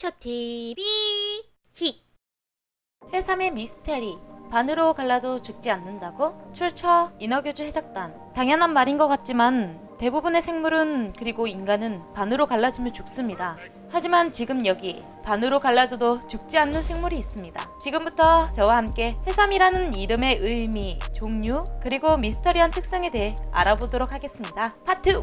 초TV 히 해삼의 미스테리. 반으로 갈라도 죽지 않는다고? 출처 인어교주 해적단. 당연한 말인 것 같지만 대부분의 생물은 그리고 인간은 반으로 갈라지면 죽습니다. 하지만 지금 여기 반으로 갈라져도 죽지 않는 생물이 있습니다. 지금부터 저와 함께 해삼이라는 이름의 의미, 종류, 그리고 미스터리한 특성에 대해 알아보도록 하겠습니다. 파트 1.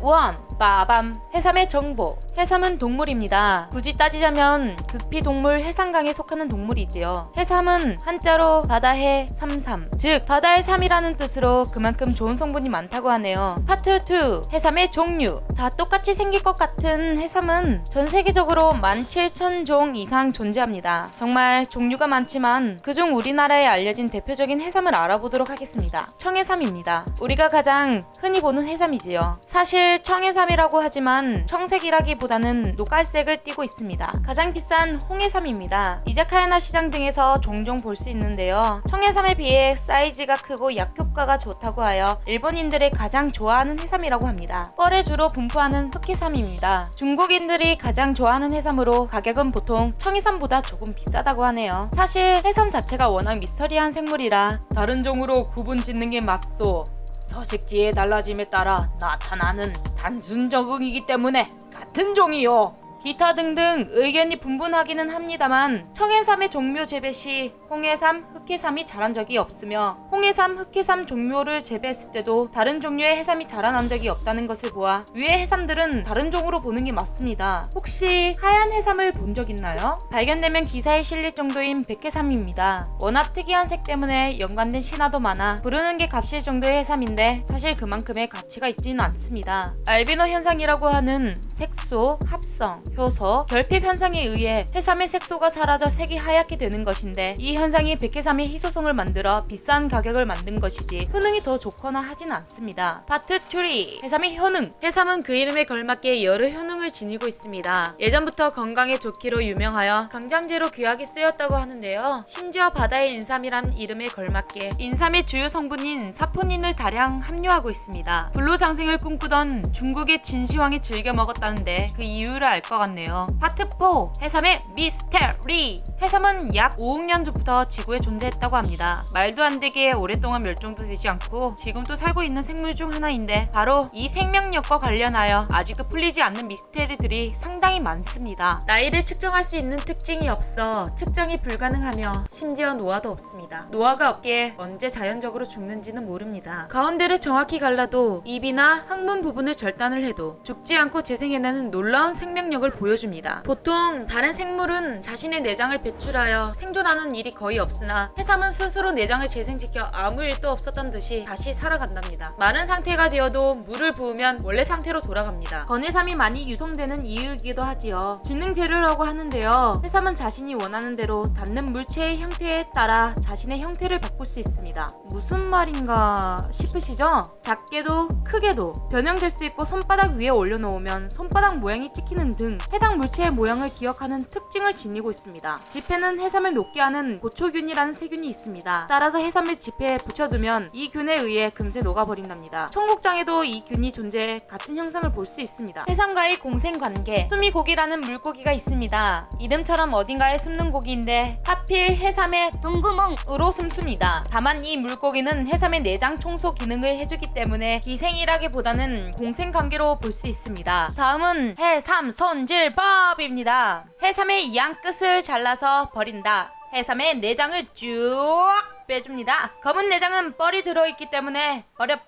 빠밤. 해삼의 정보. 해삼은 동물입니다. 굳이 따지자면 극피동물 해삼강에 속하는 동물이지요. 해삼은 한자로 바다해 삼삼, 즉 바다의 삼이라는 뜻으로 그만큼 좋은 성분이 많다고 하네요. 파트 2. 해삼의 종류. 다 똑같이 생길 것 같은 해삼은 전 세계적으로 17,000종 이상 존재합니다. 정말 종류가 많지만 그중 우리나라에 알려진 대표적인 해삼을 알아보도록 하겠습니다. 청해삼입니다. 우리가 가장 흔히 보는 해삼이지요. 사실 청해삼이라고 하지만 청색이라기보다는 녹갈색을 띠고 있습니다. 가장 비싼 홍해삼입니다. 이자카야나 시장 등에서 종종 볼 수 있는데요. 청해삼에 비해 사이즈가 크고 약효과가 좋다고 하여 일본인들이 가장 좋아하는 해삼이라고 합니다. 뻘에 주로 분포하는 흑해삼입니다. 중국인들이 가장 좋아하는 해삼으로 가격은 보통 청해삼보다 조금 비싸다고 하네요. 사실 해삼 자체가 워낙 미스터리한 생물이라 다른 종으로 구분 짓는 게 맞소. 서식지의 달라짐에 따라 나타나는 단순 적응이기 때문에 같은 종이요. 기타 등등 의견이 분분하기는 합니다만 청해삼의 종묘 재배 시 홍해삼, 흑해삼이 자란 적이 없으며 홍해삼, 흑해삼 종묘를 재배했을 때도 다른 종류의 해삼이 자라난 적이 없다는 것을 보아 위의 해삼들은 다른 종으로 보는 게 맞습니다. 혹시 하얀 해삼을 본 적 있나요? 발견되면 기사에 실릴 정도인 백해삼입니다. 워낙 특이한 색 때문에 연관된 신화도 많아 부르는 게 값일 정도의 해삼인데 사실 그만큼의 가치가 있지는 않습니다. 알비노 현상이라고 하는 색소, 합성, 효소, 결핍 현상에 의해 해삼의 색소가 사라져 색이 하얗게 되는 것인데 이 현상이 백해삼의 희소성을 만들어 비싼 가격을 만든 것이지 효능이 더 좋거나 하진 않습니다. 파트 3. 해삼의 효능. 해삼은 그 이름에 걸맞게 여러 효능을 지니고 있습니다. 예전부터 건강에 좋기로 유명하여 강장제로 귀하게 쓰였다고 하는데요. 심지어 바다의 인삼이란 이름에 걸맞게 인삼의 주요 성분인 사포닌을 다량 함유하고 있습니다. 불로장생을 꿈꾸던 중국의 진시황이 즐겨 먹었다는데 그 이유를 알 것 같네요. 파트 4. 해삼의 미스테리. 해삼은 약 5억 년 전부터 지구에 존재했다고 합니다. 말도 안 되게 오랫동안 멸종도 되지 않고 지금도 살고 있는 생물 중 하나인데 바로 이 생명력과 관련하여 아직도 풀리지 않는 미스테리들이 상당히 많습니다. 나이를 측정할 수 있는 특징이 없어 측정이 불가능하며 심지어 노화도 없습니다. 노화가 없기에 언제 자연적으로 죽는지는 모릅니다. 가운데를 정확히 갈라도 입이나 항문 부분을 절단을 해도 죽지 않고 재생해내는 놀라운 생명력을 보여줍니다. 보통 다른 생물은 자신의 내장을 배출하여 생존하는 일이 거의 없으나 해삼은 스스로 내장을 재생시켜 아무 일도 없었던 듯이 다시 살아간답니다. 마른 상태가 되어도 물을 부으면 원래 상태로 돌아갑니다. 건해삼이 많이 유통되는 이유이기도 하지요. 지능 재료라고 하는데요. 해삼은 자신이 원하는 대로 닿는 물체의 형태에 따라 자신의 형태를 바꿀 수 있습니다. 무슨 말인가 싶으시죠? 작게도 크게도 변형될 수 있고 손바닥 위에 올려놓으면 손바닥 모양이 찍히는 등 해당 물체의 모양을 기억하는 특징을 지니고 있습니다. 지폐는 해삼을 녹게 하는 고초균이라는 세균이 있습니다. 따라서 해삼을 지폐에 붙여두면 이 균에 의해 금세 녹아버린답니다. 청국장에도 이 균이 존재해 같은 형상을 볼 수 있습니다. 해삼과의 공생관계. 수미고기라는 물고기가 있습니다. 이름처럼 어딘가에 숨는 고기인데 하필 해삼의 똥구멍으로 숨습니다. 다만 이 물고기는 해삼의 내장 청소 기능을 해주기 때문에 기생이라기보다는 공생관계로 볼 수 있습니다. 다음은 해삼 손질법입니다. 해삼의 양 끝을 잘라서 버린다. 해삼의 내장을 쭉 빼줍니다. 검은 내장은 뻘이 들어있기 때문에 버릇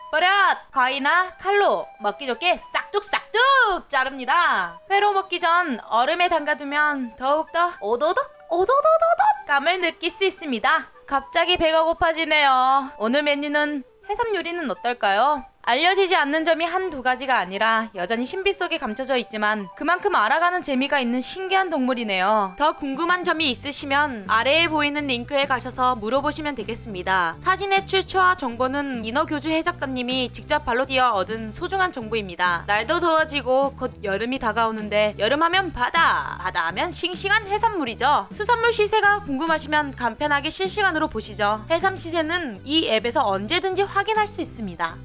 가위나 칼로 먹기 좋게 싹둑싹둑 자릅니다. 회로 먹기 전 얼음에 담가두면 더욱더 오도독 감을 느낄 수 있습니다. 갑자기 배가 고파지네요. 오늘 메뉴는 해삼 요리는 어떨까요? 알려지지 않는 점이 한두 가지가 아니라 여전히 신비 속에 감춰져 있지만 그만큼 알아가는 재미가 있는 신기한 동물이네요. 더 궁금한 점이 있으시면 아래에 보이는 링크에 가셔서 물어보시면 되겠습니다. 사진의 출처와 정보는 인어교주 해적단님이 직접 발로 뛰어 얻은 소중한 정보입니다. 날도 더워지고 곧 여름이 다가오는데 여름하면 바다 하면 싱싱한 해산물이죠. 수산물 시세가 궁금하시면 간편하게 실시간으로 보시죠. 해삼 시세는 이 앱에서 언제든지 확인할 수 있습니다.